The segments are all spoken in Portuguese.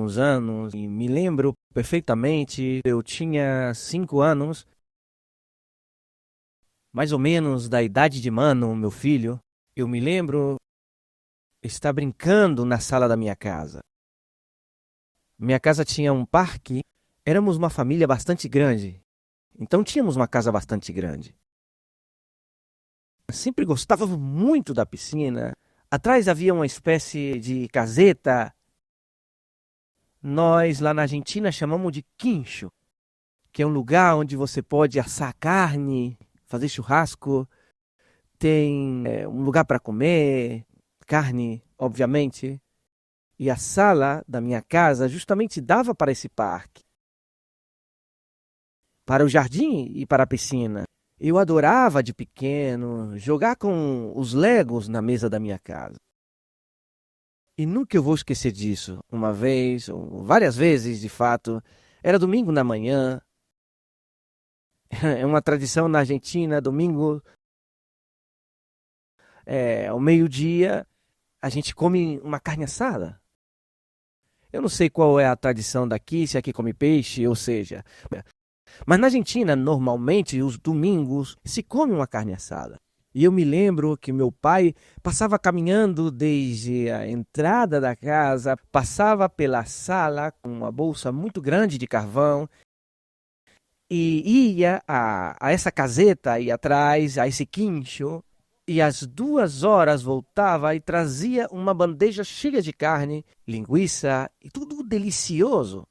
alguns anos e me lembro perfeitamente, eu tinha 5 anos, mais ou menos da idade de Mano, meu filho. Eu me lembro estar brincando na sala da minha casa. Minha casa tinha um parque, éramos uma família bastante grande, então tínhamos uma casa bastante grande. Sempre gostava muito da piscina. Atrás havia uma espécie de caseta. Nós lá na Argentina chamamos de quincho, que é um lugar onde você pode assar carne, fazer churrasco, tem um lugar para comer, carne, obviamente. E a sala da minha casa justamente dava para esse parque, para o jardim e para a piscina. Eu adorava de pequeno jogar com os Legos na mesa da minha casa. E nunca eu vou esquecer disso. Uma vez, ou várias vezes, de fato, era domingo na manhã. É uma tradição na Argentina, domingo, ao meio-dia, a gente come uma carne assada. Eu não sei qual é a tradição daqui, se aqui come peixe, ou seja. Mas na Argentina, normalmente, os domingos, se come uma carne assada. E eu me lembro que meu pai passava caminhando desde a entrada da casa, passava pela sala com uma bolsa muito grande de carvão e ia a essa caseta aí atrás, a esse quincho, e às 2 horas voltava e trazia uma bandeja cheia de carne, linguiça e tudo delicioso.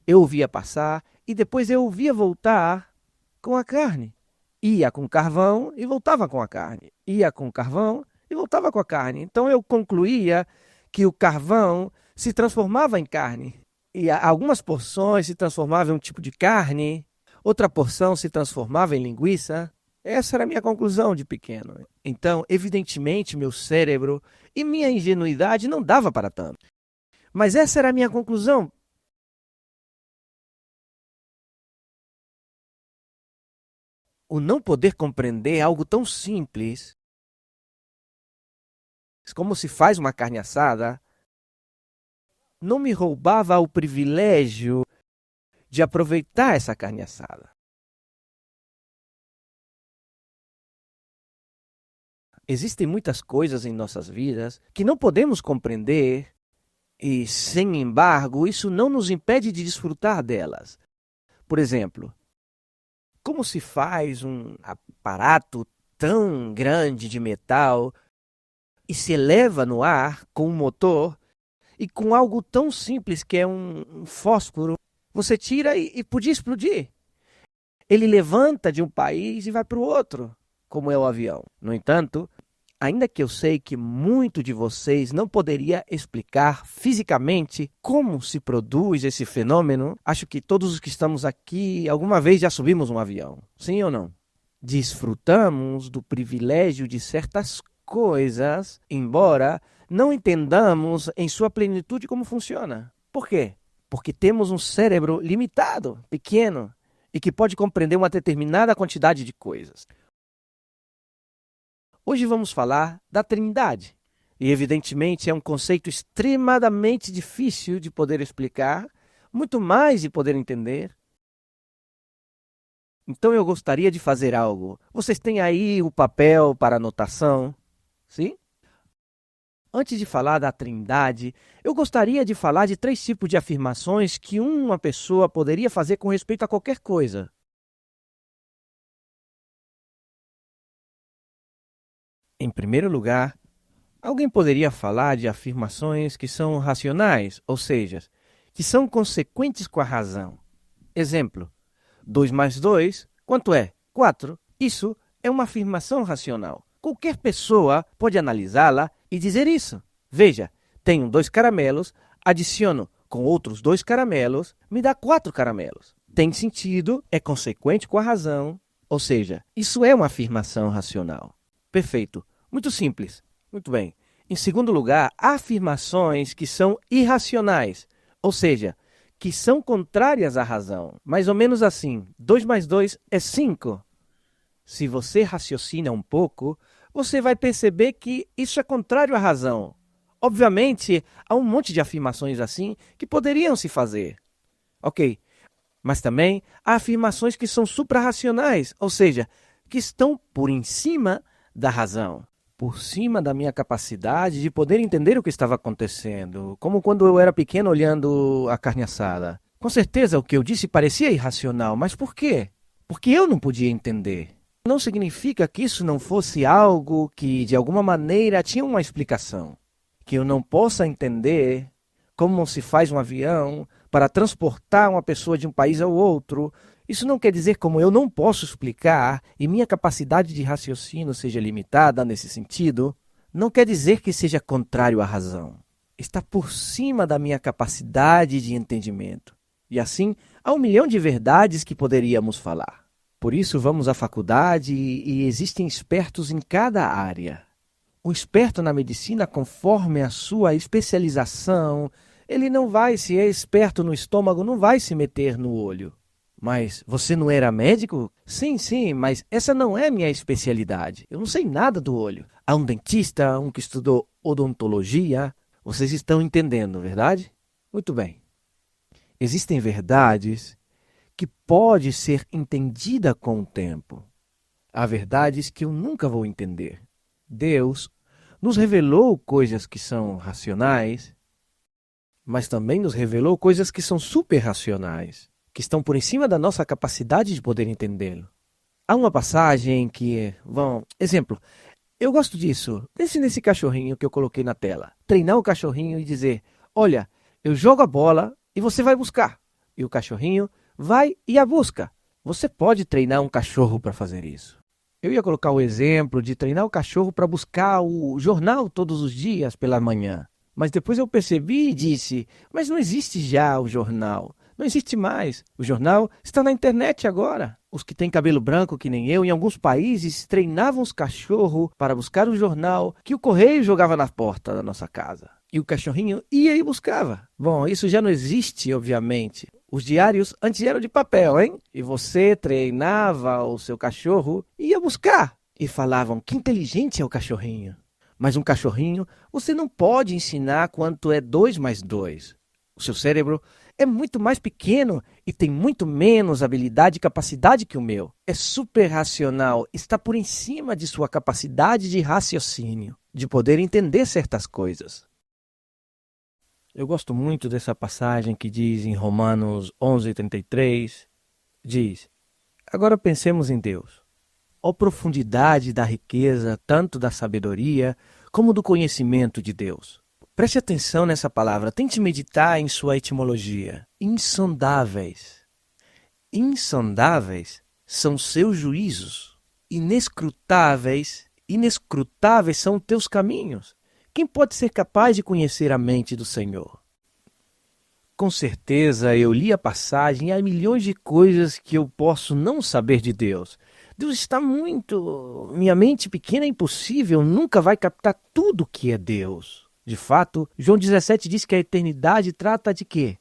Eu o via passar e depois eu o via voltar com a carne. Ia com carvão e voltava com a carne. Ia com carvão e voltava com a carne. Então eu concluía que o carvão se transformava em carne. E algumas porções se transformavam em um tipo de carne, outra porção se transformava em linguiça. Essa era a minha conclusão de pequeno. Então, evidentemente, meu cérebro e minha ingenuidade não dava para tanto. Mas essa era a minha conclusão. O não poder compreender algo tão simples como se faz uma carne assada não me roubava o privilégio de aproveitar essa carne assada. Existem muitas coisas em nossas vidas que não podemos compreender e, sem embargo, isso não nos impede de desfrutar delas. Por exemplo, como se faz um aparato tão grande de metal e se eleva no ar com um motor e com algo tão simples que é um fósforo, você tira e podia explodir. Ele levanta de um país e vai para o outro, como é o avião. No entanto, ainda que eu sei que muito de vocês não poderia explicar fisicamente como se produz esse fenômeno, acho que todos os que estamos aqui alguma vez já subimos um avião. Sim ou não? Desfrutamos do privilégio de certas coisas, embora não entendamos em sua plenitude como funciona. Por quê? Porque temos um cérebro limitado, pequeno, e que pode compreender uma determinada quantidade de coisas. Hoje vamos falar da Trindade. E, evidentemente, é um conceito extremadamente difícil de poder explicar, muito mais de poder entender. Então, eu gostaria de fazer algo. Vocês têm aí o papel para anotação, sim? Antes de falar da Trindade, eu gostaria de falar de 3 tipos de afirmações que uma pessoa poderia fazer com respeito a qualquer coisa. Em primeiro lugar, alguém poderia falar de afirmações que são racionais, ou seja, que são consequentes com a razão. Exemplo, 2 mais 2, quanto é? 4. Isso é uma afirmação racional. Qualquer pessoa pode analisá-la e dizer isso. Veja, tenho 2 caramelos, adiciono com outros 2 caramelos, me dá 4 caramelos. Tem sentido, é consequente com a razão, ou seja, isso é uma afirmação racional. Perfeito. Muito simples. Muito bem. Em segundo lugar, há afirmações que são irracionais, ou seja, que são contrárias à razão. Mais ou menos assim, 2 mais 2 é 5. Se você raciocina um pouco, você vai perceber que isso é contrário à razão. Obviamente, há um monte de afirmações assim que poderiam se fazer. Ok, mas também há afirmações que são suprarracionais, ou seja, que estão por em cima da razão, por cima da minha capacidade de poder entender o que estava acontecendo, como quando eu era pequeno olhando a carne assada. Com certeza o que eu disse parecia irracional, mas por quê? Porque eu não podia entender. Não significa que isso não fosse algo que, de alguma maneira, tinha uma explicação. Que eu não possa entender como se faz um avião para transportar uma pessoa de um país ao outro. Isso não quer dizer como eu não posso explicar e minha capacidade de raciocínio seja limitada nesse sentido. Não quer dizer que seja contrário à razão. Está por cima da minha capacidade de entendimento. E assim, há 1 milhão de verdades que poderíamos falar. Por isso, vamos à faculdade e existem espertos em cada área. O esperto na medicina, conforme a sua especialização, ele não vai, se é esperto no estômago, não vai se meter no olho. Mas você não era médico? Sim, mas essa não é minha especialidade. Eu não sei nada do olho. Há um dentista, um que estudou odontologia. Vocês estão entendendo, verdade? Muito bem. Existem verdades que podem ser entendidas com o tempo. Há verdades que eu nunca vou entender. Deus nos revelou coisas que são racionais, mas também nos revelou coisas que são superracionais, que estão por cima da nossa capacidade de poder entendê-lo. Há uma passagem que, exemplo, eu gosto disso. Pense nesse cachorrinho que eu coloquei na tela. Treinar o cachorrinho e dizer, olha, eu jogo a bola e você vai buscar. E o cachorrinho vai e a busca. Você pode treinar um cachorro para fazer isso. Eu ia colocar o exemplo de treinar o cachorro para buscar o jornal todos os dias pela manhã. Mas depois eu percebi e disse, mas não existe já o jornal. Não existe mais. O jornal está na internet agora. Os que têm cabelo branco, que nem eu, em alguns países, treinavam os cachorros para buscar o jornal que o correio jogava na porta da nossa casa. E o cachorrinho ia e buscava. Bom, isso já não existe, obviamente. Os diários antes eram de papel, hein? E você treinava o seu cachorro e ia buscar. E falavam, que inteligente é o cachorrinho. Mas um cachorrinho, você não pode ensinar quanto é 2 mais 2. O seu cérebro é muito mais pequeno e tem muito menos habilidade e capacidade que o meu. É super racional, está por em cima de sua capacidade de raciocínio, de poder entender certas coisas. Eu gosto muito dessa passagem que diz em Romanos 11:33, diz, agora pensemos em Deus. Ó profundidade da riqueza, tanto da sabedoria como do conhecimento de Deus. Preste atenção nessa palavra, tente meditar em sua etimologia. Insondáveis. Insondáveis são seus juízos. Inescrutáveis são teus caminhos. Quem pode ser capaz de conhecer a mente do Senhor? Com certeza eu li a passagem e há milhões de coisas que eu posso não saber de Deus. Deus está muito... Minha mente pequena é impossível, nunca vai captar tudo que é Deus. De fato, João 17 diz que a eternidade trata de quê?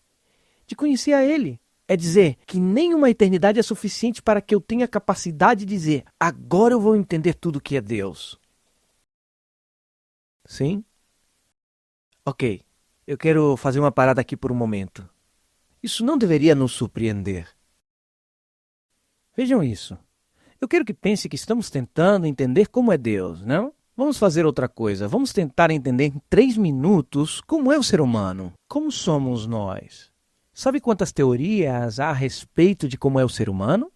De conhecer a Ele. É dizer que nenhuma eternidade é suficiente para que eu tenha capacidade de dizer, agora eu vou entender tudo que é Deus. Sim? Ok, eu quero fazer uma parada aqui por um momento. Isso não deveria nos surpreender. Vejam isso. Eu quero que pense que estamos tentando entender como é Deus, não? Vamos fazer outra coisa. Vamos tentar entender em 3 minutos como é o ser humano. Como somos nós? Sabe quantas teorias há a respeito de como é o ser humano?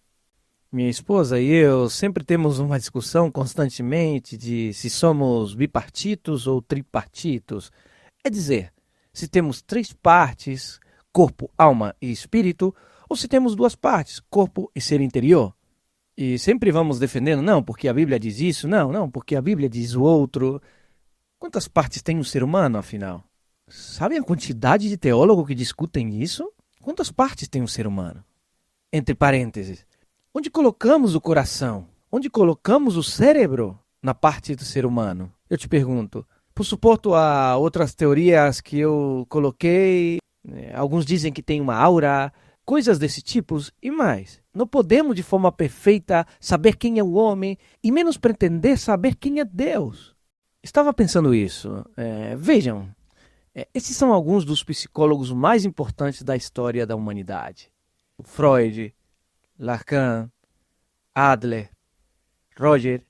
Minha esposa e eu sempre temos uma discussão constantemente de se somos bipartitos ou tripartitos. É dizer, se temos 3 partes, corpo, alma e espírito, ou se temos 2 partes, corpo e ser interior. E sempre vamos defendendo, não, porque a Bíblia diz isso, não, porque a Bíblia diz o outro. Quantas partes tem um ser humano, afinal? Sabe a quantidade de teólogos que discutem isso? Quantas partes tem um ser humano? Entre parênteses, onde colocamos o coração? Onde colocamos o cérebro na parte do ser humano? Eu te pergunto, por suporto a outras teorias que eu coloquei, alguns dizem que tem uma aura, coisas desse tipo e mais. Não podemos de forma perfeita saber quem é o homem e menos pretender saber quem é Deus. Estava pensando isso. Vejam, Esses são alguns dos psicólogos mais importantes da história da humanidade. Freud, Lacan, Adler, Roger,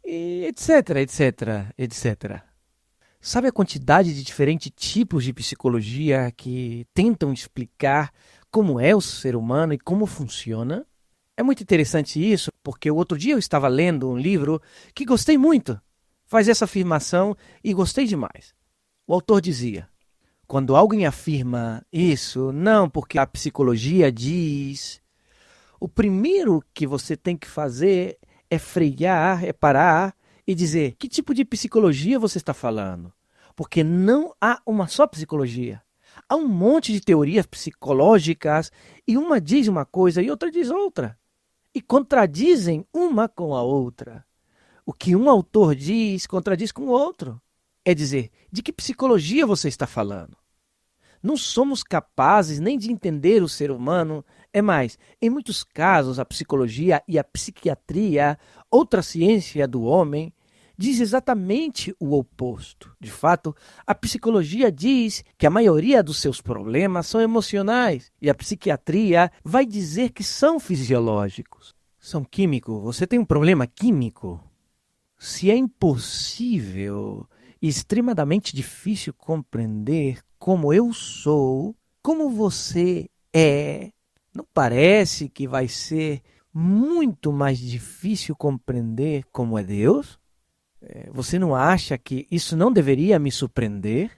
e etc, etc, etc. Sabe a quantidade de diferentes tipos de psicologia que tentam explicar como é o ser humano e como funciona? É muito interessante isso, porque o outro dia eu estava lendo um livro que gostei muito. Faz essa afirmação e gostei demais. O autor dizia: quando alguém afirma isso, não porque a psicologia diz, o primeiro que você tem que fazer é frear, é parar e dizer que tipo de psicologia você está falando. Porque não há uma só psicologia. Há um monte de teorias psicológicas e uma diz uma coisa e outra diz outra. E contradizem uma com a outra. O que um autor diz contradiz com o outro. É dizer, de que psicologia você está falando? Não somos capazes nem de entender o ser humano. É mais, em muitos casos, a psicologia e a psiquiatria, outra ciência do homem, diz exatamente o oposto. De fato, a psicologia diz que a maioria dos seus problemas são emocionais e a psiquiatria vai dizer que são fisiológicos. São químicos. Você tem um problema químico? Se é impossível e extremamente difícil compreender como eu sou, como você é, não parece que vai ser muito mais difícil compreender como é Deus? Você não acha que isso não deveria me surpreender?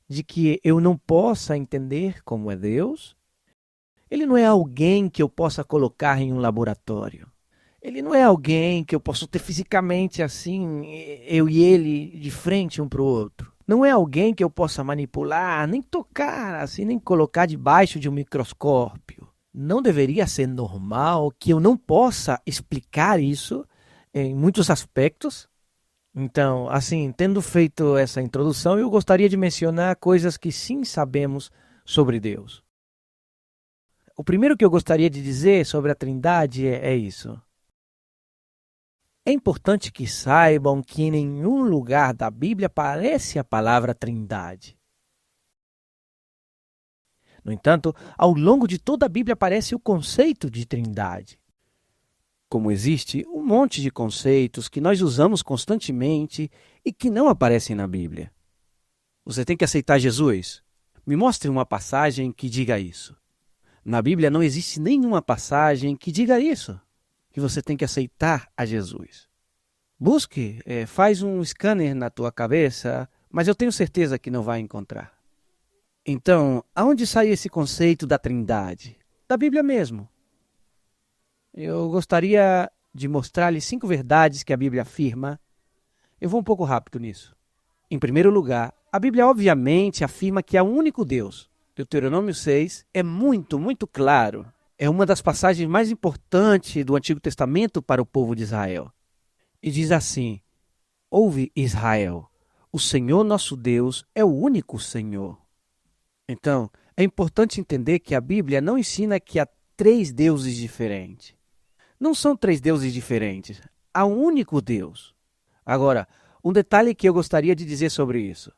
De que eu não possa entender como é Deus? Ele não é alguém que eu possa colocar em um laboratório. Ele não é alguém que eu possa ter fisicamente assim, eu e ele de frente um para o outro. Não é alguém que eu possa manipular, nem tocar, assim, nem colocar debaixo de um microscópio. Não deveria ser normal que eu não possa explicar isso em muitos aspectos. Então, assim, tendo feito essa introdução, eu gostaria de mencionar coisas que sim sabemos sobre Deus. O primeiro que eu gostaria de dizer sobre a Trindade é isso. É importante que saibam que em nenhum lugar da Bíblia aparece a palavra Trindade. No entanto, ao longo de toda a Bíblia aparece o conceito de Trindade. Como existe um monte de conceitos que nós usamos constantemente e que não aparecem na Bíblia. Você tem que aceitar Jesus? Me mostre uma passagem que diga isso. Na Bíblia não existe nenhuma passagem que diga isso, que você tem que aceitar a Jesus. Busque, faz um scanner na tua cabeça, mas eu tenho certeza que não vai encontrar. Então, aonde sai esse conceito da Trindade? Da Bíblia mesmo. Eu gostaria de mostrar-lhe 5 verdades que a Bíblia afirma. Eu vou um pouco rápido nisso. Em primeiro lugar, a Bíblia obviamente afirma que há um único Deus. Deuteronômio 6 é muito, muito claro. É uma das passagens mais importantes do Antigo Testamento para o povo de Israel. E diz assim: ouve Israel, o Senhor nosso Deus é o único Senhor. Então, é importante entender que a Bíblia não ensina que há 3 deuses diferentes. Não são 3 deuses diferentes, há um único Deus. Agora, um detalhe que eu gostaria de dizer sobre isso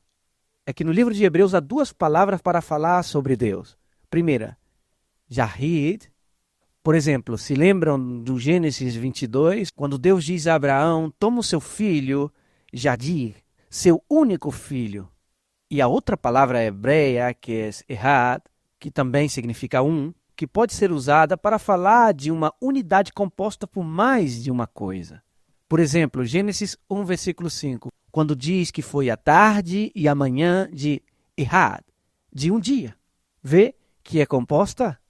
é que no livro de Hebreus há 2 palavras para falar sobre Deus. Primeira, Yahid. Por exemplo, se lembram do Gênesis 22, quando Deus diz a Abraão: toma o seu filho, Jadir, seu único filho. E a outra palavra hebreia, que é Ehad, que também significa um, que pode ser usada para falar de uma unidade composta por mais de uma coisa. Por exemplo, Gênesis 1, versículo 5, quando diz que foi a tarde e a manhã de Ehad, de um dia. Vê que é composta?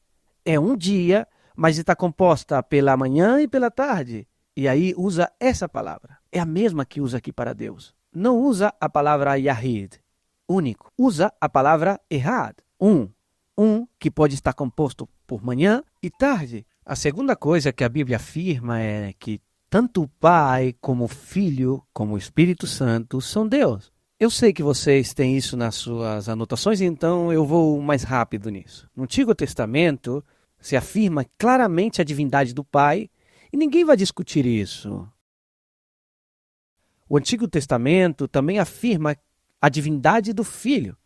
É um dia, mas está composta pela manhã e pela tarde. E aí usa essa palavra. É a mesma que usa aqui para Deus. Não usa a palavra Yahid, único. Usa a palavra Ehad, um. Um que pode estar composto por manhã e tarde. A segunda coisa que a Bíblia afirma é que tanto o Pai como o Filho, como o Espírito Santo são Deus. Eu sei que vocês têm isso nas suas anotações, então eu vou mais rápido nisso. No Antigo Testamento se afirma claramente a divindade do Pai e ninguém vai discutir isso. O Antigo Testamento também afirma a divindade do Filho.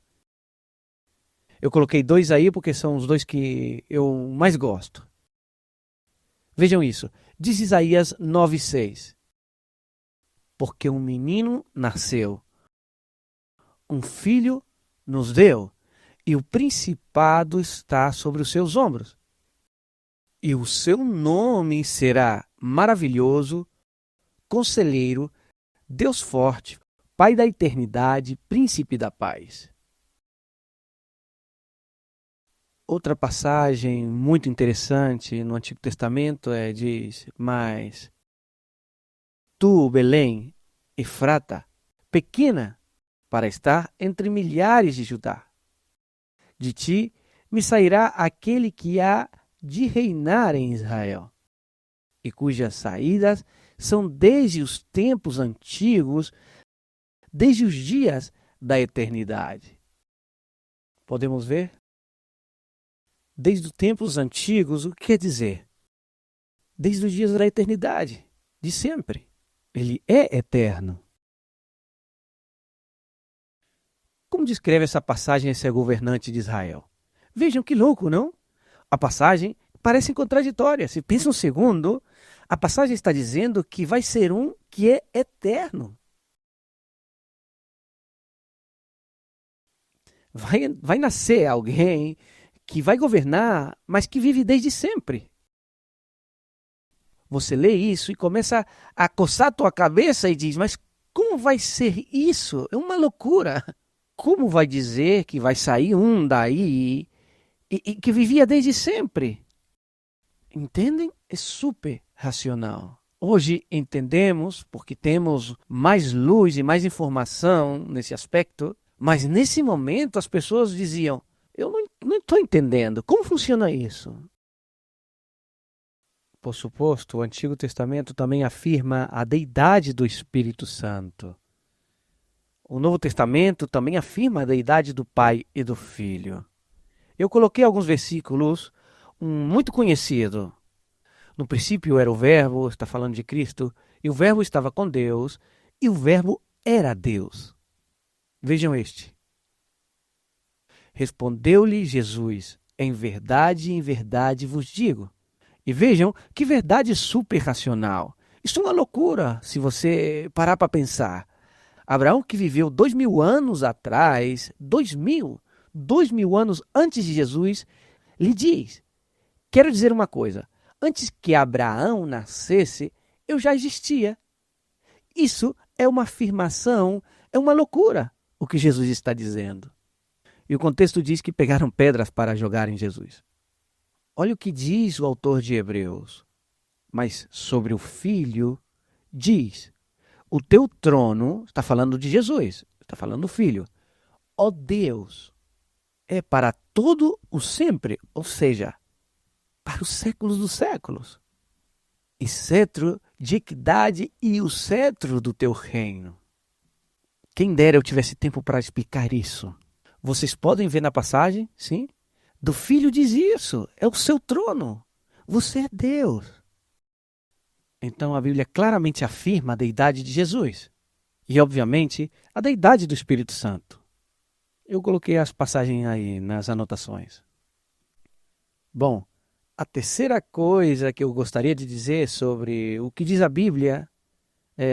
Eu coloquei 2 aí porque são os 2 que eu mais gosto. Vejam isso. Diz Isaías 9:6. Porque um menino nasceu, um filho nos deu, e o principado está sobre os seus ombros. E o seu nome será Maravilhoso, Conselheiro, Deus Forte, Pai da Eternidade, Príncipe da Paz. Outra passagem muito interessante no Antigo Testamento diz: Mas tu, Belém, Efrata, pequena para estar entre milhares de Judá, de ti me sairá aquele que há de reinar em Israel, e cujas saídas são desde os tempos antigos, desde os dias da eternidade. Podemos ver? Desde os tempos antigos, o que quer dizer? Desde os dias da eternidade, de sempre. Ele é eterno. Como descreve essa passagem esse governante de Israel? Vejam que louco, não? A passagem parece contraditória. Se pensa um segundo, a passagem está dizendo que vai ser um que é eterno. Vai nascer alguém que vai governar, mas que vive desde sempre. Você lê isso e começa a coçar a tua cabeça e diz, mas como vai ser isso? É uma loucura. Como vai dizer que vai sair um daí e que vivia desde sempre? Entendem? É super racional. Hoje entendemos, porque temos mais luz e mais informação nesse aspecto, mas nesse momento as pessoas diziam, eu não estou entendendo, como funciona isso? Por suposto, o Antigo Testamento também afirma a deidade do Espírito Santo. O Novo Testamento também afirma a deidade do Pai e do Filho. Eu coloquei alguns versículos, muito conhecido. No princípio era o Verbo, está falando de Cristo, e o Verbo estava com Deus, e o Verbo era Deus. Vejam este. Respondeu-lhe Jesus, em verdade vos digo. E vejam que verdade super racional. Isso é uma loucura, se você parar para pensar. Abraão, que viveu 2000 anos atrás, 2000 anos antes de Jesus, lhe diz, quero dizer uma coisa, antes que Abraão nascesse, eu já existia. Isso é uma afirmação, é uma loucura, o que Jesus está dizendo. E o contexto diz que pegaram pedras para jogar em Jesus. Olha o que diz o autor de Hebreus. Mas sobre o Filho, diz, o teu trono, está falando de Jesus, está falando do Filho. Ó Deus, é para todo o sempre, ou seja, para os séculos dos séculos. E cetro de equidade e o cetro do teu reino. Quem dera eu tivesse tempo para explicar isso. Vocês podem ver na passagem, sim? Do Filho diz isso, é o seu trono. Você é Deus. Então a Bíblia claramente afirma a deidade de Jesus. E, obviamente, a deidade do Espírito Santo. Eu coloquei as passagens aí nas anotações. Bom, a terceira coisa que eu gostaria de dizer sobre o que diz a Bíblia,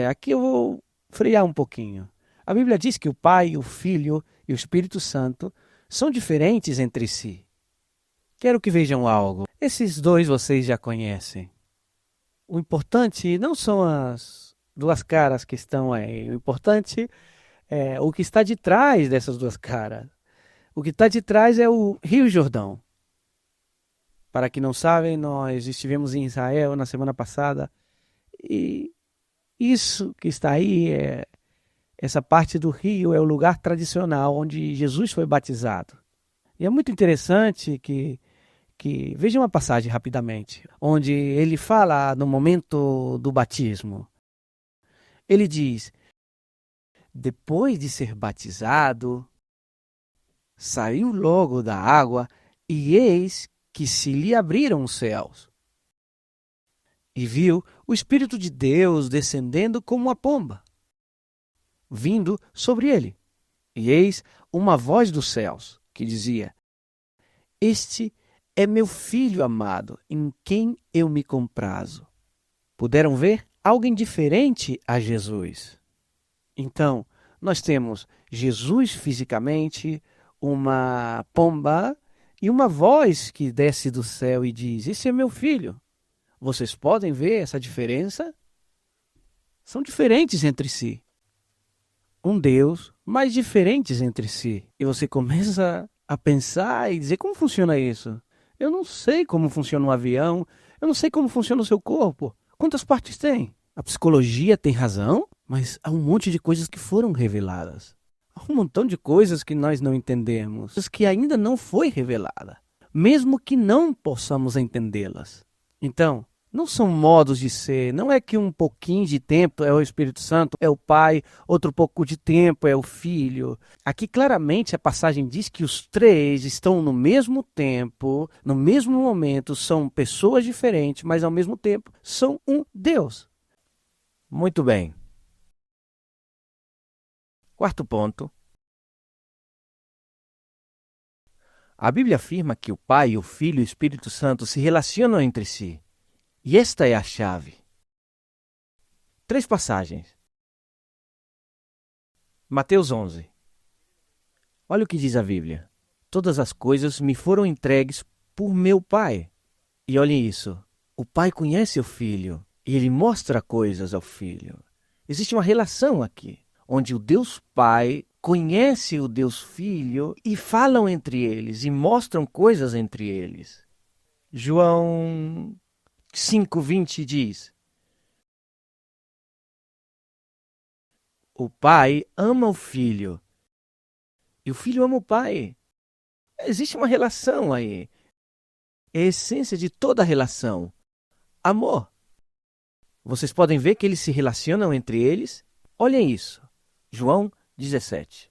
aqui eu vou frear um pouquinho. A Bíblia diz que o Pai, o Filho e o Espírito Santo são diferentes entre si. Quero que vejam algo. Esses dois vocês já conhecem. O importante não são as duas caras que estão aí. O importante é o que está de trás dessas duas caras. O que está de trás é o Rio Jordão. Para quem não sabem, nós estivemos em Israel na semana passada e isso que está aí, essa parte do rio é o lugar tradicional onde Jesus foi batizado. E é muito interessante que veja uma passagem rapidamente, onde ele fala no momento do batismo. Ele diz, depois de ser batizado, saiu logo da água e eis que se lhe abriram os céus. E viu o Espírito de Deus descendendo como uma pomba, vindo sobre ele. E eis uma voz dos céus, que dizia, Este é meu filho amado, em quem eu me comprazo. Puderam ver algo indiferente a Jesus. Então, nós temos Jesus fisicamente, uma pomba e uma voz que desce do céu e diz: Esse é meu filho. Vocês podem ver essa diferença? São diferentes entre si. Um Deus, mas diferentes entre si. E você começa a pensar e dizer: como funciona isso? Eu não sei como funciona um avião, eu não sei como funciona o seu corpo. Quantas partes tem? A psicologia tem razão, mas há um monte de coisas que foram reveladas. Há um montão de coisas que nós não entendemos, coisas que ainda não foi revelada, mesmo que não possamos entendê-las. Então, não são modos de ser, não é que um pouquinho de tempo é o Espírito Santo, é o Pai, outro pouco de tempo é o Filho. Aqui claramente a passagem diz que os três estão no mesmo tempo, no mesmo momento, são pessoas diferentes, mas ao mesmo tempo são um Deus. Muito bem. Quarto ponto. A Bíblia afirma que o Pai, o Filho e o Espírito Santo se relacionam entre si. E esta é a chave. 3 passagens. Mateus 11. Olha o que diz a Bíblia. Todas as coisas me foram entregues por meu Pai. E olhem isso. O Pai conhece o Filho e ele mostra coisas ao Filho. Existe uma relação aqui, onde o Deus Pai conhece o Deus Filho e falam entre eles e mostram coisas entre eles. João 5:20 diz: O Pai ama o Filho e o Filho ama o Pai. Existe uma relação aí. É a essência de toda relação. Amor. Vocês podem ver que eles se relacionam entre eles. Olhem isso. João 17.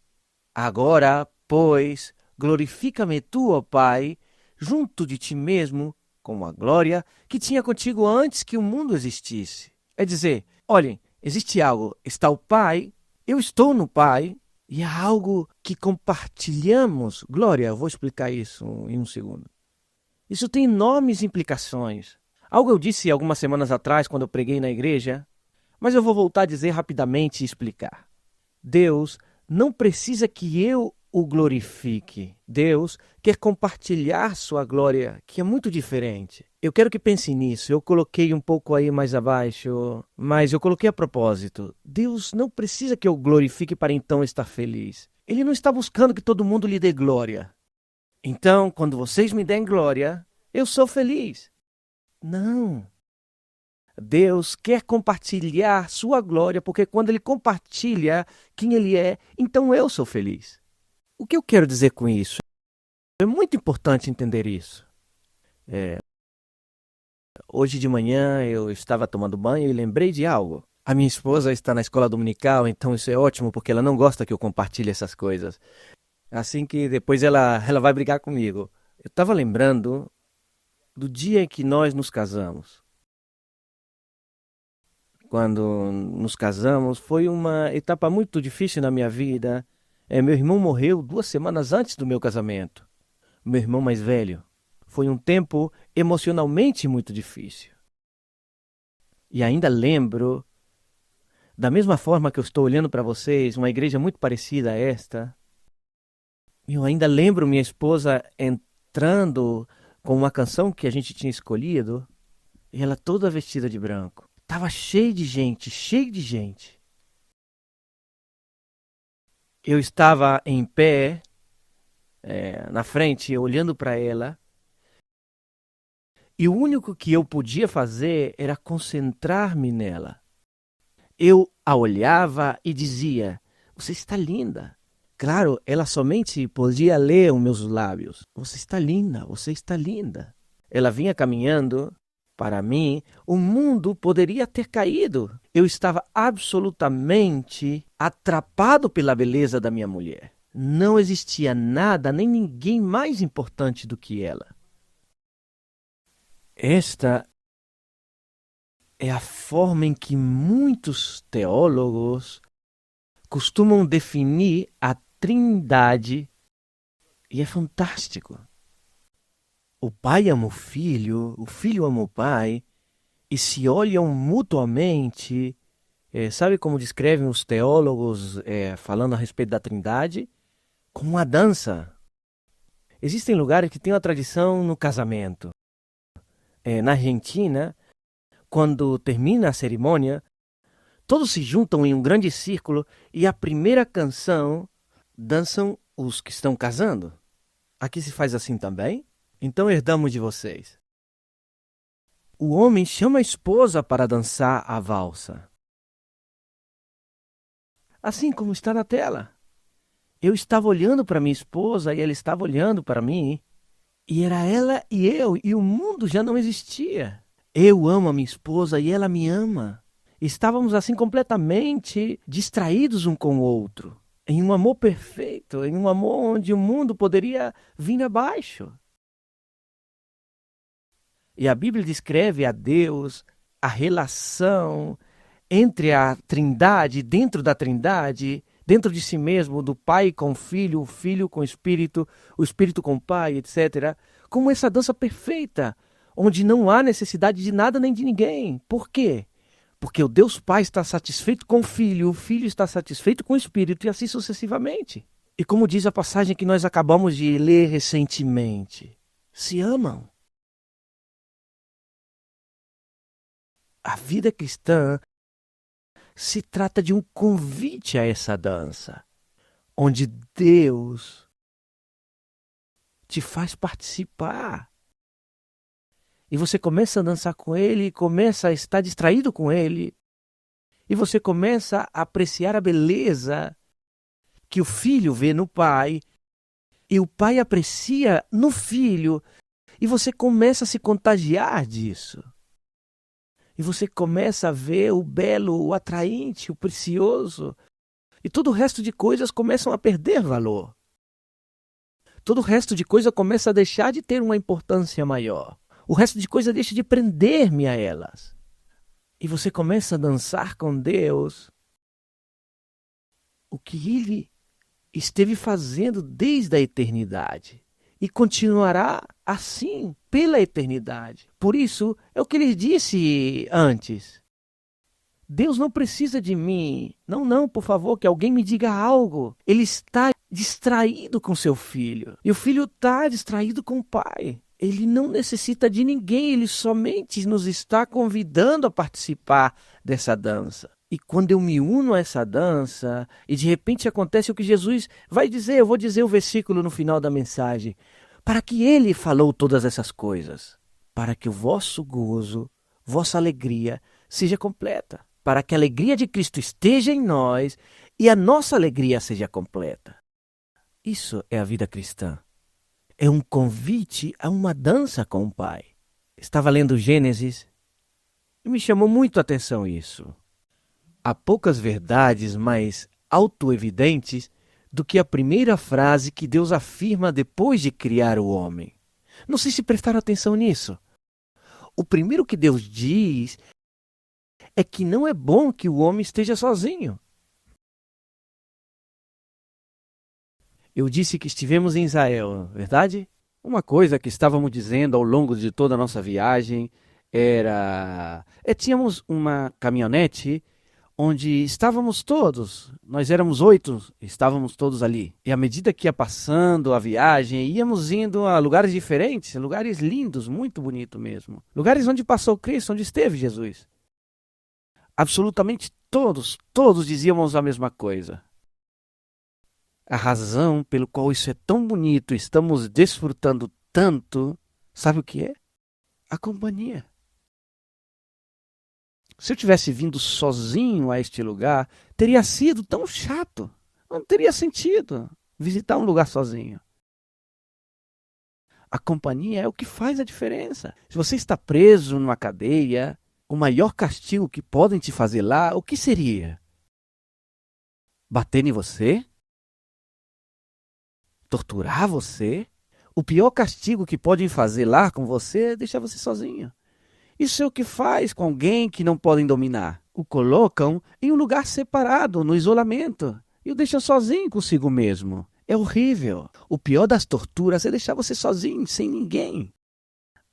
Agora, pois, glorifica-me tu, ó Pai, junto de ti mesmo, com a glória que tinha contigo antes que o mundo existisse. É dizer, olhem, existe algo, está o Pai, eu estou no Pai, e há algo que compartilhamos. Glória, eu vou explicar isso em um segundo. Isso tem enormes implicações. Algo eu disse algumas semanas atrás, quando eu preguei na igreja, mas eu vou voltar a dizer rapidamente e explicar. Deus não precisa que eu o glorifique. Deus quer compartilhar sua glória, que é muito diferente. Eu quero que pense nisso. Eu coloquei um pouco aí mais abaixo, mas eu coloquei a propósito. Deus não precisa que eu glorifique para então estar feliz. Ele não está buscando que todo mundo lhe dê glória. Então, quando vocês me derem glória, eu sou feliz. Não. Deus quer compartilhar sua glória, porque quando Ele compartilha quem Ele é, então eu sou feliz. O que eu quero dizer com isso? É muito importante entender isso. Hoje de manhã eu estava tomando banho e lembrei de algo. A minha esposa está na escola dominical, então isso é ótimo, porque ela não gosta que eu compartilhe essas coisas. Assim que depois ela vai brigar comigo. Eu estava lembrando do dia em que nós nos casamos. Quando nos casamos, foi uma etapa muito difícil na minha vida. Meu irmão morreu 2 semanas antes do meu casamento. Meu irmão mais velho. Foi um tempo emocionalmente muito difícil. E ainda lembro, da mesma forma que eu estou olhando para vocês, uma igreja muito parecida a esta. Eu ainda lembro minha esposa entrando com uma canção que a gente tinha escolhido, e ela toda vestida de branco. Tava cheio de gente, cheio de gente. Eu estava em pé, na frente, olhando para ela, e o único que eu podia fazer era concentrar-me nela. Eu a olhava e dizia: você está linda. Claro, ela somente podia ler os meus lábios. Você está linda, você está linda. Ela vinha caminhando. Para mim, o mundo poderia ter caído. Eu estava absolutamente atrapado pela beleza da minha mulher. Não existia nada, nem ninguém mais importante do que ela. Esta é a forma em que muitos teólogos costumam definir a Trindade, e é fantástico. O pai ama o filho ama o pai, e se olham mutuamente. Sabe como descrevem os teólogos falando a respeito da Trindade? Como uma dança. Existem lugares que têm uma tradição no casamento. Na Argentina, quando termina a cerimônia, todos se juntam em um grande círculo e a primeira canção dançam os que estão casando. Aqui se faz assim também? Então herdamos de vocês. O homem chama a esposa para dançar a valsa. Assim como está na tela. Eu estava olhando para minha esposa e ela estava olhando para mim. E era ela e eu, e o mundo já não existia. Eu amo a minha esposa e ela me ama. Estávamos assim completamente distraídos um com o outro, em um amor perfeito, em um amor onde o mundo poderia vir abaixo. E a Bíblia descreve a Deus, a relação entre a Trindade, dentro da Trindade, dentro de si mesmo, do Pai com o Filho com o Espírito com o Pai, etc., como essa dança perfeita, onde não há necessidade de nada nem de ninguém. Por quê? Porque o Deus Pai está satisfeito com o Filho está satisfeito com o Espírito, e assim sucessivamente. E como diz a passagem que nós acabamos de ler recentemente, se amam. A vida cristã se trata de um convite a essa dança, onde Deus te faz participar. E você começa a dançar com Ele, começa a estar distraído com Ele, e você começa a apreciar a beleza que o filho vê no pai, e o pai aprecia no filho, e você começa a se contagiar disso. E você começa a ver o belo, o atraente, o precioso. E todo o resto de coisas começam a perder valor. Todo o resto de coisa começa a deixar de ter uma importância maior. O resto de coisa deixa de prender-me a elas. E você começa a dançar com Deus o que Ele esteve fazendo desde a eternidade. E continuará assim pela eternidade. Por isso, é o que ele disse antes. Deus não precisa de mim. Não, por favor, que alguém me diga algo. Ele está distraído com seu filho. E o filho está distraído com o pai. Ele não necessita de ninguém. Ele somente nos está convidando a participar dessa dança. E quando eu me uno a essa dança, e de repente acontece o que Jesus vai dizer, eu vou dizer o versículo no final da mensagem, para que ele falou todas essas coisas, para que o vosso gozo, vossa alegria seja completa, para que a alegria de Cristo esteja em nós e a nossa alegria seja completa. Isso é a vida cristã. É um convite a uma dança com o Pai. Estava lendo Gênesis e me chamou muito a atenção isso. Há poucas verdades mais autoevidentes do que a primeira frase que Deus afirma depois de criar o homem. Não sei se prestaram atenção nisso. O primeiro que Deus diz é que não é bom que o homem esteja sozinho. Eu disse que estivemos em Israel, verdade? Uma coisa que estávamos dizendo ao longo de toda a nossa viagem era... tínhamos uma caminhonete onde estávamos todos, nós éramos 8, estávamos todos ali. E à medida que ia passando a viagem, íamos indo a lugares diferentes, lugares lindos, muito bonito mesmo. Lugares onde passou Cristo, onde esteve Jesus. Absolutamente todos dizíamos a mesma coisa. A razão pelo qual isso é tão bonito, estamos desfrutando tanto, sabe o que é? A companhia. Se eu tivesse vindo sozinho a este lugar, teria sido tão chato. Não teria sentido visitar um lugar sozinho. A companhia é o que faz a diferença. Se você está preso numa cadeia, o maior castigo que podem te fazer lá, o que seria? Bater em você? Torturar você? O pior castigo que podem fazer lá com você é deixar você sozinho. Isso é o que faz com alguém que não podem dominar. O colocam em um lugar separado, no isolamento, e o deixam sozinho consigo mesmo. É horrível. O pior das torturas é deixar você sozinho, sem ninguém.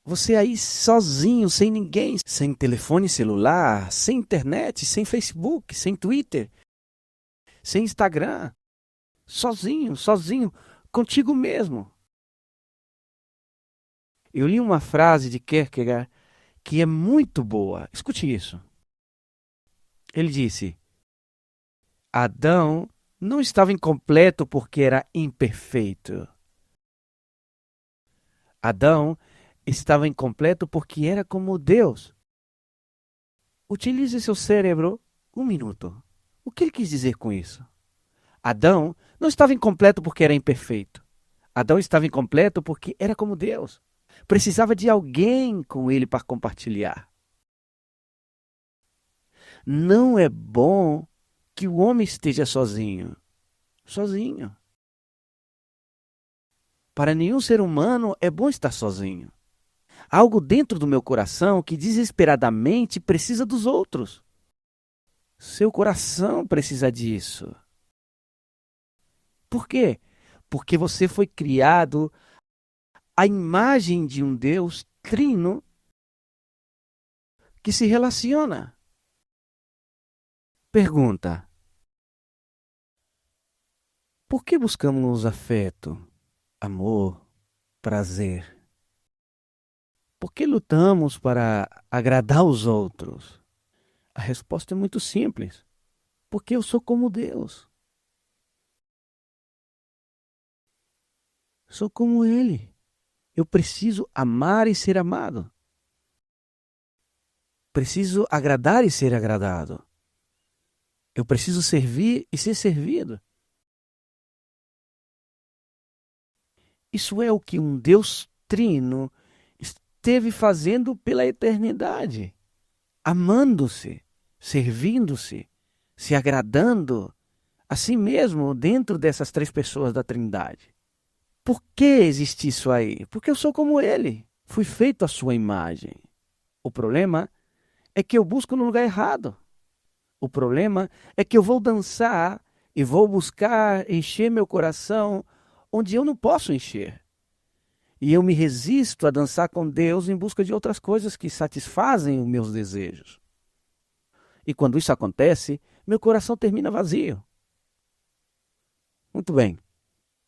Você aí sozinho, sem ninguém, sem telefone celular, sem internet, sem Facebook, sem Twitter, sem Instagram. Sozinho, sozinho, contigo mesmo. Eu li uma frase de Kierkegaard que é muito boa. Escute isso. Ele disse: Adão não estava incompleto porque era imperfeito. Adão estava incompleto porque era como Deus. Utilize seu cérebro um minuto. O que ele quis dizer com isso? Adão não estava incompleto porque era imperfeito. Adão estava incompleto porque era como Deus. Precisava de alguém com ele para compartilhar. Não é bom que o homem esteja sozinho. Sozinho. Para nenhum ser humano é bom estar sozinho. Há algo dentro do meu coração que desesperadamente precisa dos outros. Seu coração precisa disso. Por quê? Porque você foi criado à imagem de um Deus trino que se relaciona. Pergunta: por que buscamos afeto, amor, prazer? Por que lutamos para agradar os outros? A resposta é muito simples. Porque eu sou como Deus. Sou como Ele. Eu preciso amar e ser amado. Preciso agradar e ser agradado. Eu preciso servir e ser servido. Isso é o que um Deus trino esteve fazendo pela eternidade. Amando-se, servindo-se, se agradando a si mesmo dentro dessas três pessoas da Trindade. Por que existe isso aí? Porque eu sou como Ele. Fui feito à sua imagem. O problema é que eu busco no lugar errado. O problema é que eu vou dançar e vou buscar encher meu coração onde eu não posso encher. E eu me resisto a dançar com Deus em busca de outras coisas que satisfazem os meus desejos. E quando isso acontece, meu coração termina vazio. Muito bem.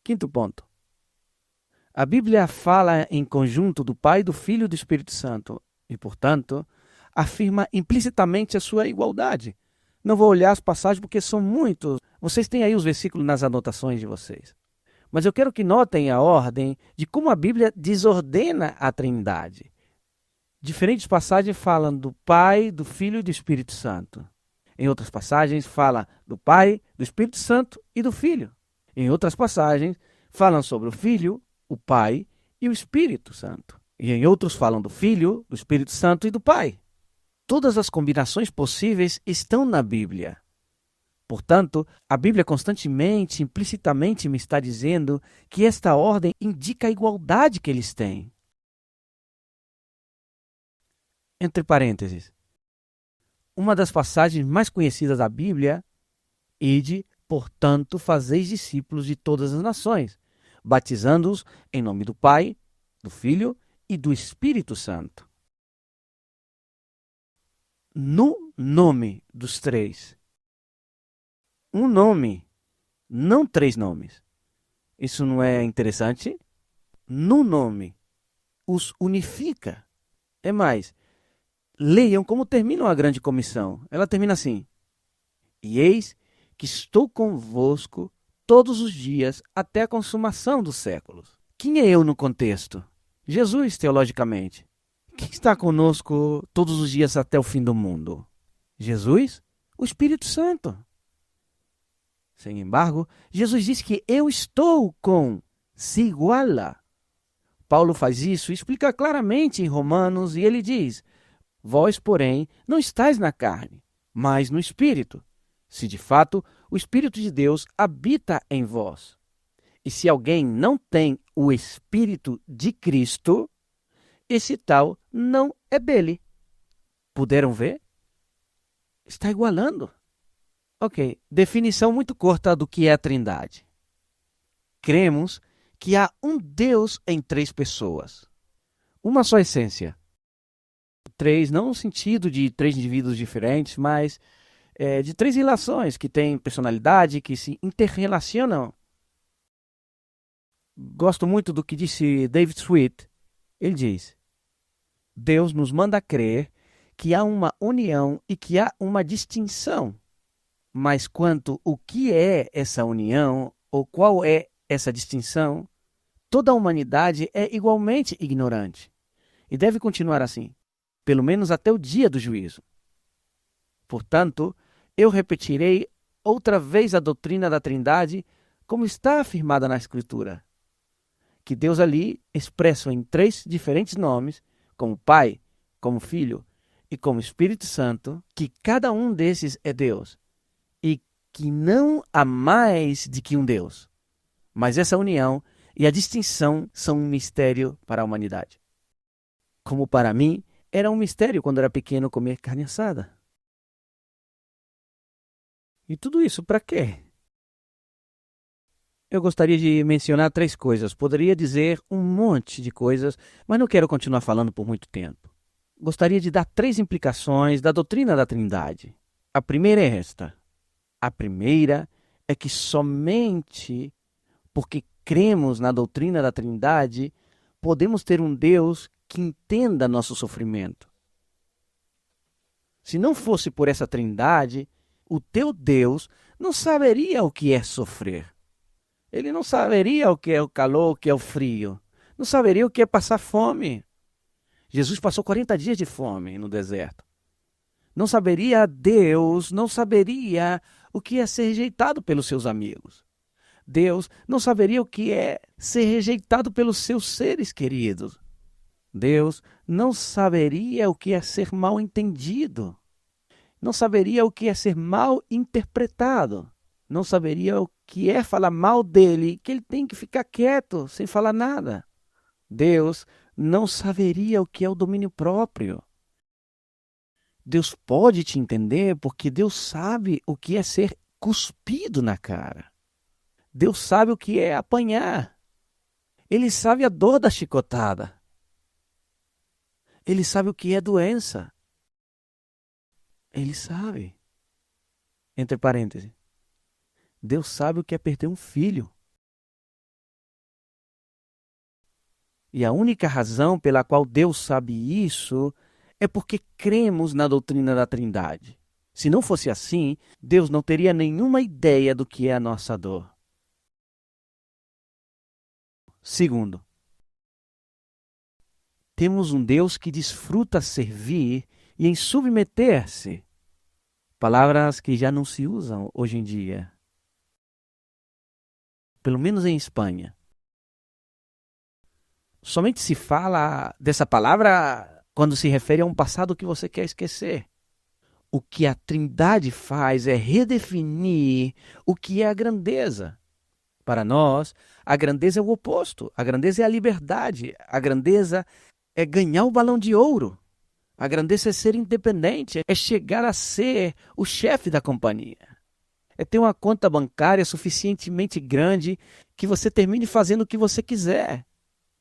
Quinto ponto. A Bíblia fala em conjunto do Pai, do Filho e do Espírito Santo. E, portanto, afirma implicitamente a sua igualdade. Não vou olhar as passagens porque são muitos. Vocês têm aí os versículos nas anotações de vocês. Mas eu quero que notem a ordem de como a Bíblia desordena a Trindade. Diferentes passagens falam do Pai, do Filho e do Espírito Santo. Em outras passagens fala do Pai, do Espírito Santo e do Filho. Em outras passagens falam sobre o Filho, o Pai e o Espírito Santo. E em outros falam do Filho, do Espírito Santo e do Pai. Todas as combinações possíveis estão na Bíblia. Portanto, a Bíblia constantemente, implicitamente me está dizendo que esta ordem indica a igualdade que eles têm. Entre parênteses, uma das passagens mais conhecidas da Bíblia, ide, portanto, fazeis discípulos de todas as nações, batizando-os em nome do Pai, do Filho e do Espírito Santo. No nome dos três. Um nome, não três nomes. Isso não é interessante? No nome, os unifica. É mais, leiam como termina a grande comissão. Ela termina assim: e eis que estou convosco todos os dias até a consumação dos séculos. Quem é eu no contexto? Jesus, teologicamente. Quem está conosco todos os dias até o fim do mundo? Jesus? O Espírito Santo. Sem embargo, Jesus diz que eu estou com, se iguala. Paulo faz isso e explica claramente em Romanos, e ele diz: vós, porém, não estáis na carne, mas no Espírito, se de fato o Espírito de Deus habita em vós. E se alguém não tem o Espírito de Cristo, esse tal não é dele. Puderam ver? Está igualando. Ok, definição muito curta do que é a Trindade. Cremos que há um Deus em três pessoas. uma só essência. Três, não no sentido de três indivíduos diferentes, mas de três relações que têm personalidade, que se interrelacionam. Gosto muito do que disse David Sweet. Ele diz: Deus nos manda crer que há uma união e que há uma distinção. Mas quanto o que é essa união ou qual é essa distinção, toda a humanidade é igualmente ignorante. E deve continuar assim, pelo menos até o dia do juízo. Portanto, eu repetirei outra vez a doutrina da Trindade como está afirmada na Escritura. Que Deus ali, expresso em três diferentes nomes, como Pai, como Filho e como Espírito Santo, que cada um desses é Deus. E que não há mais de que um Deus. Mas essa união e a distinção são um mistério para a humanidade. Como para mim, era um mistério quando era pequeno comer carne assada. E tudo isso para quê? Eu gostaria de mencionar três coisas. Poderia dizer um monte de coisas, mas não quero continuar falando por muito tempo. Gostaria de dar três implicações da doutrina da Trindade. A primeira é esta. A primeira é que somente porque cremos na doutrina da Trindade, podemos ter um Deus que entenda nosso sofrimento. Se não fosse por essa Trindade, o teu Deus não saberia o que é sofrer. Ele não saberia o que é o calor, o que é o frio. Não saberia o que é passar fome. Jesus passou 40 dias de fome no deserto. Não saberia Deus, não saberia o que é ser rejeitado pelos seus amigos. Deus não saberia o que é ser rejeitado pelos seus seres queridos. Deus não saberia o que é ser mal entendido. Não saberia o que é ser mal interpretado. Não saberia o que é falar mal dele, que ele tem que ficar quieto, sem falar nada. Deus não saberia o que é o domínio próprio. Deus pode te entender porque Deus sabe o que é ser cuspido na cara. Deus sabe o que é apanhar. Ele sabe a dor da chicotada. Ele sabe o que é doença. Ele sabe. Entre parênteses. Deus sabe o que é perder um filho. E a única razão pela qual Deus sabe isso é porque cremos na doutrina da Trindade. Se não fosse assim, Deus não teria nenhuma ideia do que é a nossa dor. Segundo, temos um Deus que desfruta servir e em submeter-se. Palavras que já não se usam hoje em dia. Pelo menos em Espanha. Somente se fala dessa palavra quando se refere a um passado que você quer esquecer. O que a Trindade faz é redefinir o que é a grandeza. Para nós, a grandeza é o oposto. A grandeza é a liberdade. A grandeza é ganhar o balão de ouro. A grandeza é ser independente. É chegar a ser o chefe da companhia. É ter uma conta bancária suficientemente grande que você termine fazendo o que você quiser.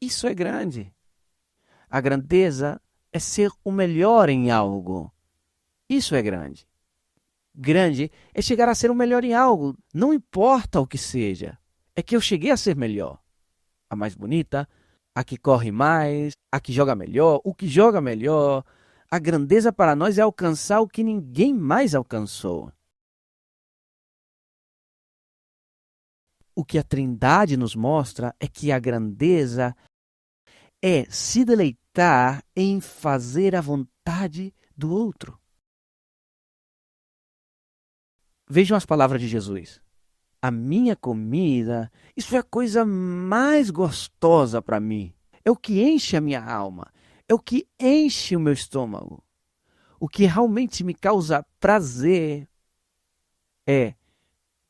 Isso é grande. A grandeza é ser o melhor em algo. Isso é grande. Grande é chegar a ser o melhor em algo. Não importa o que seja. É que eu cheguei a ser melhor. A mais bonita, a que corre mais, a que joga melhor, o que joga melhor. A grandeza para nós é alcançar o que ninguém mais alcançou. O que a Trindade nos mostra é que a grandeza é se deleitar em fazer a vontade do outro. Vejam as palavras de Jesus. A minha comida, isso é a coisa mais gostosa para mim. É o que enche a minha alma. É o que enche o meu estômago. O que realmente me causa prazer é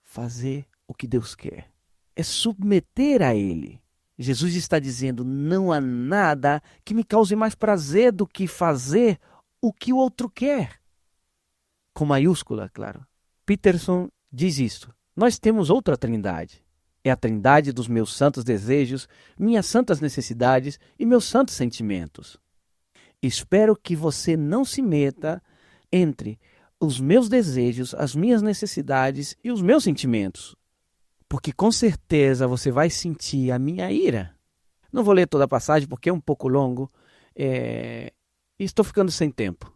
fazer o que Deus quer. É submeter a Ele. Jesus está dizendo, não há nada que me cause mais prazer do que fazer o que o outro quer. Com maiúscula, claro. Peterson diz isto. Nós temos outra trindade. É a trindade dos meus santos desejos, minhas santas necessidades e meus santos sentimentos. Espero que você não se meta entre os meus desejos, as minhas necessidades e os meus sentimentos, porque com certeza você vai sentir a minha ira. Não vou ler toda a passagem porque é um pouco longo e estou ficando sem tempo.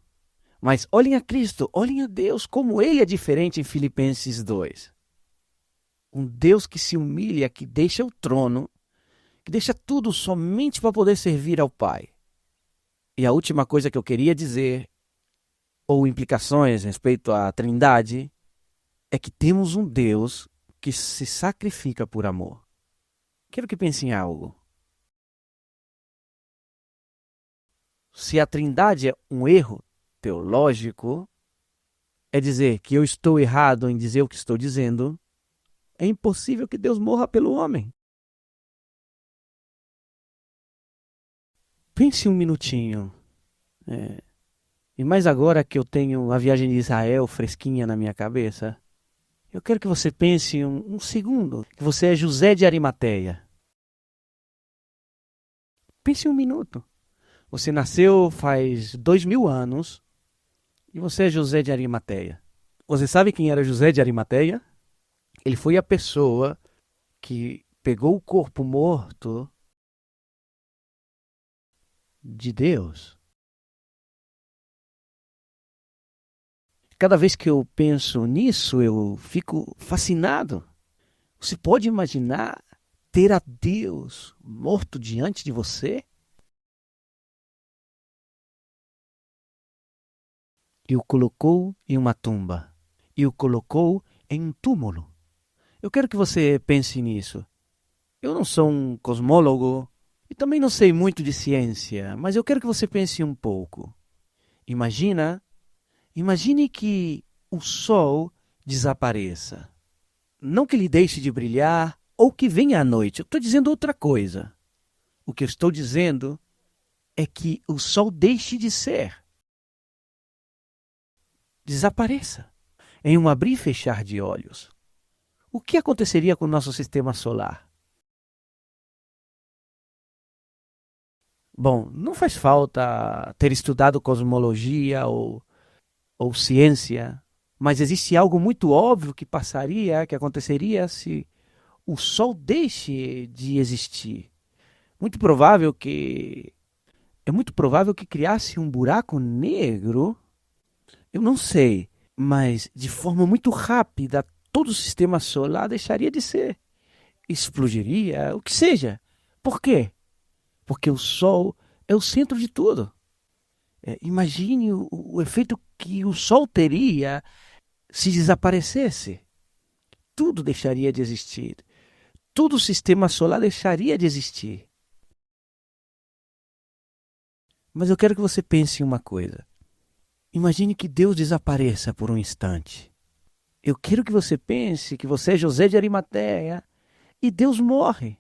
Mas olhem a Cristo, olhem a Deus, como Ele é diferente em Filipenses 2. Um Deus que se humilha, que deixa o trono, que deixa tudo somente para poder servir ao Pai. E a última coisa que eu queria dizer, ou implicações a respeito à Trindade, é que temos um Deus que se sacrifica por amor. Quero que pense em algo. Se a Trindade é um erro teológico, é dizer que eu estou errado em dizer o que estou dizendo, é impossível que Deus morra pelo homem. Pense um minutinho. E mais agora que eu tenho a viagem de Israel fresquinha na minha cabeça, eu quero que você pense um segundo, que você é José de Arimateia. Pense um minuto. Você nasceu faz 2000 anos e você é José de Arimateia. Você sabe quem era José de Arimateia? Ele foi a pessoa que pegou o corpo morto de Deus. Cada vez que eu penso nisso, eu fico fascinado. Você pode imaginar ter a Deus morto diante de você? E o colocou em uma tumba. E o colocou em um túmulo. Eu quero que você pense nisso. Eu não sou um cosmólogo e também não sei muito de ciência, mas eu quero que você pense um pouco. Imagine que o sol desapareça. Não que ele deixe de brilhar ou que venha à noite. Eu estou dizendo outra coisa. O que eu estou dizendo é que o sol deixe de ser. Desapareça em um abrir e fechar de olhos. O que aconteceria com o nosso sistema solar? Bom, não faz falta ter estudado cosmologia ou ciência, mas existe algo muito óbvio que que aconteceria se o Sol deixe de existir. É muito provável que criasse um buraco negro. Eu não sei, mas de forma muito rápida todo o sistema solar deixaria de ser. Explodiria, o que seja. Por quê? Porque o Sol é o centro de tudo. Imagine o efeito que o Sol teria se desaparecesse. Tudo deixaria de existir. Todo o sistema solar deixaria de existir. Mas eu quero que você pense em uma coisa. Imagine que Deus desapareça por um instante. Eu quero que você pense que você é José de Arimateia e Deus morre.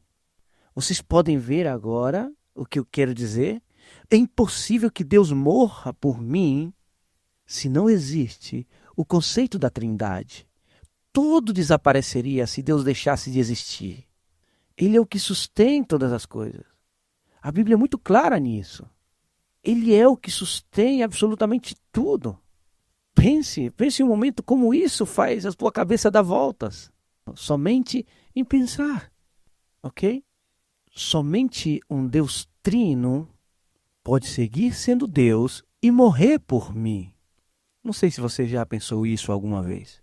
Vocês podem ver agora o que eu quero dizer? É impossível que Deus morra por mim se não existe o conceito da Trindade. Tudo desapareceria se Deus deixasse de existir. Ele é o que sustém todas as coisas. A Bíblia é muito clara nisso. Ele é o que sustém absolutamente tudo. Pense um momento como isso faz a tua cabeça dar voltas. Somente em pensar, ok? Somente um Deus trino pode seguir sendo Deus e morrer por mim. Não sei se você já pensou isso alguma vez.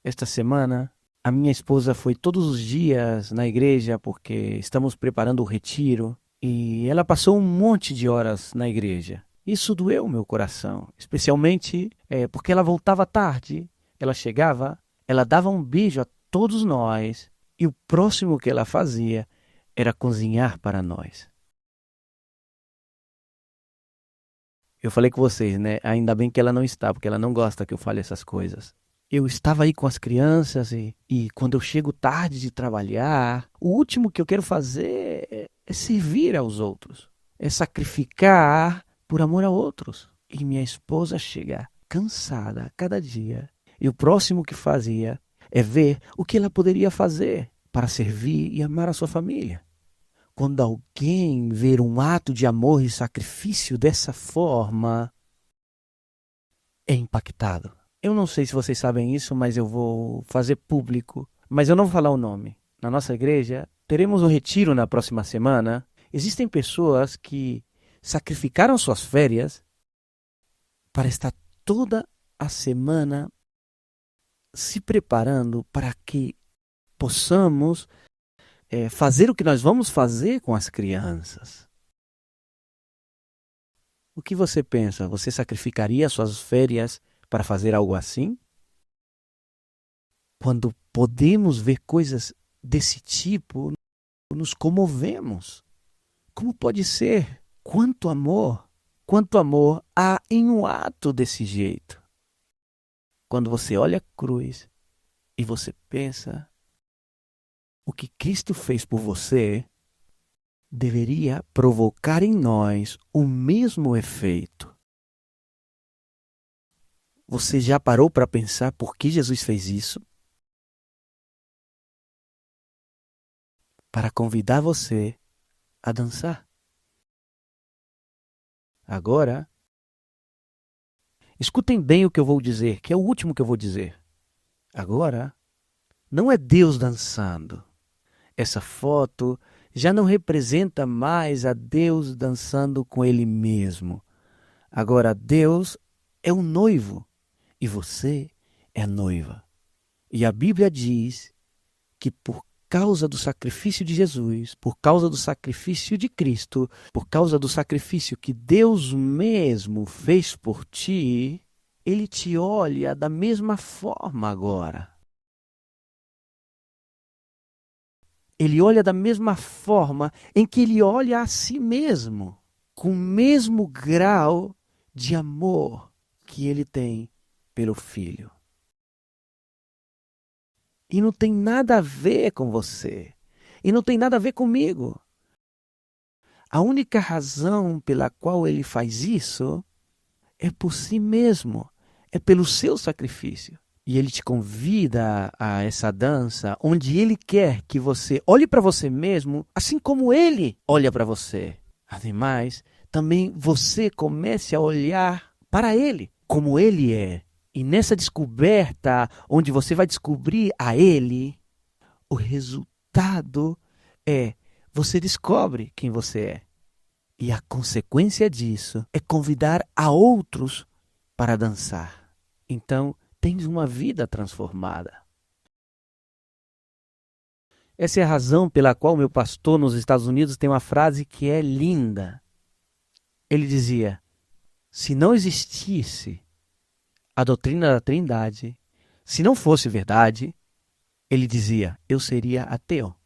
Esta semana, a minha esposa foi todos os dias na igreja porque estamos preparando o retiro e ela passou um monte de horas na igreja. Isso doeu meu coração, especialmente porque ela voltava tarde, ela chegava, ela dava um beijo a todos nós e o próximo que ela fazia era cozinhar para nós. Eu falei com vocês, né? Ainda bem que ela não está, porque ela não gosta que eu fale essas coisas. Eu estava aí com as crianças e quando eu chego tarde de trabalhar, o último que eu quero fazer é servir aos outros. É sacrificar por amor a outros. E minha esposa chega cansada a cada dia. E o próximo que fazia é ver o que ela poderia fazer para servir e amar a sua família. Quando alguém vê um ato de amor e sacrifício dessa forma, é impactado. Eu não sei se vocês sabem isso, mas eu vou fazer público. Mas eu não vou falar o nome. Na nossa igreja, teremos um retiro na próxima semana. Existem pessoas que sacrificaram suas férias para estar toda a semana se preparando para que possamos fazer o que nós vamos fazer com as crianças. O que você pensa? Você sacrificaria suas férias para fazer algo assim? Quando podemos ver coisas desse tipo, nos comovemos. Como pode ser? Quanto amor há em um ato desse jeito. Quando você olha a cruz e você pensa, o que Cristo fez por você deveria provocar em nós o mesmo efeito. Você já parou para pensar por que Jesus fez isso? Para convidar você a dançar. Agora, escutem bem o que eu vou dizer, que é o último que eu vou dizer. Agora, não é Deus dançando. Essa foto já não representa mais a Deus dançando com Ele mesmo. Agora, Deus é o noivo e você é a noiva. E a Bíblia diz que por causa do sacrifício de Jesus, por causa do sacrifício de Cristo, por causa do sacrifício que Deus mesmo fez por ti, Ele te olha da mesma forma agora. Ele olha da mesma forma em que Ele olha a si mesmo, com o mesmo grau de amor que Ele tem pelo Filho. E não tem nada a ver com você. E não tem nada a ver comigo. A única razão pela qual Ele faz isso é por si mesmo. É pelo seu sacrifício. E Ele te convida a essa dança onde Ele quer que você olhe para você mesmo assim como Ele olha para você. Ademais, também você comece a olhar para Ele como Ele é. E nessa descoberta, onde você vai descobrir a Ele, o resultado é você descobre quem você é. E a consequência disso é convidar a outros para dançar. Então, tens uma vida transformada. Essa é a razão pela qual meu pastor nos Estados Unidos tem uma frase que é linda. Ele dizia: se não existisse a doutrina da Trindade, se não fosse verdade, ele dizia, eu seria ateu.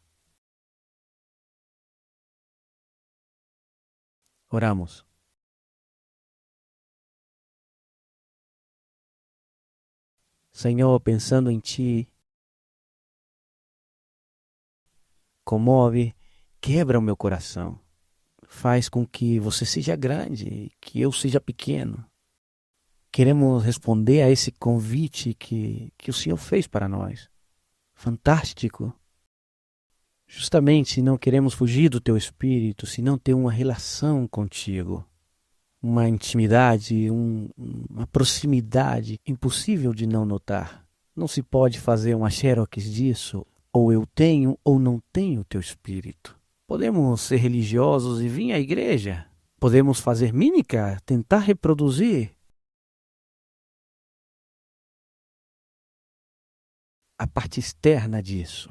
Oramos. Senhor, pensando em Ti, comove, quebra o meu coração. Faz com que você seja grande, que eu seja pequeno. Queremos responder a esse convite que o Senhor fez para nós. Fantástico. Justamente não queremos fugir do Teu Espírito, senão ter uma relação contigo. Uma intimidade, uma proximidade impossível de não notar. Não se pode fazer uma xerox disso, ou eu tenho ou não tenho o Teu Espírito. Podemos ser religiosos e vir à igreja. Podemos fazer mímica, tentar reproduzir a parte externa disso.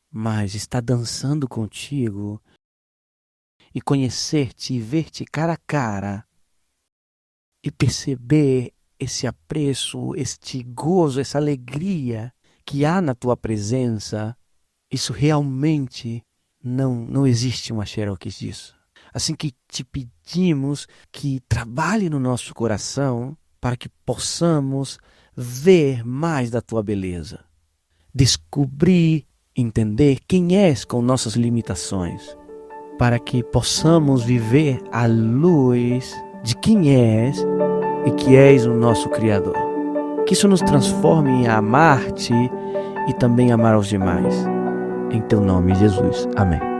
Mas estar dançando contigo e conhecer-te e ver-te cara a cara e perceber esse apreço, este gozo, essa alegria que há na tua presença, isso realmente não existe uma xerox disso. Assim que te pedimos que trabalhe no nosso coração para que possamos ver mais da tua beleza, descobrir, entender quem és com nossas limitações, para que possamos viver à luz de quem és e que és o nosso Criador. Que isso nos transforme em amar-te e também amar aos demais. Em teu nome, Jesus. Amém.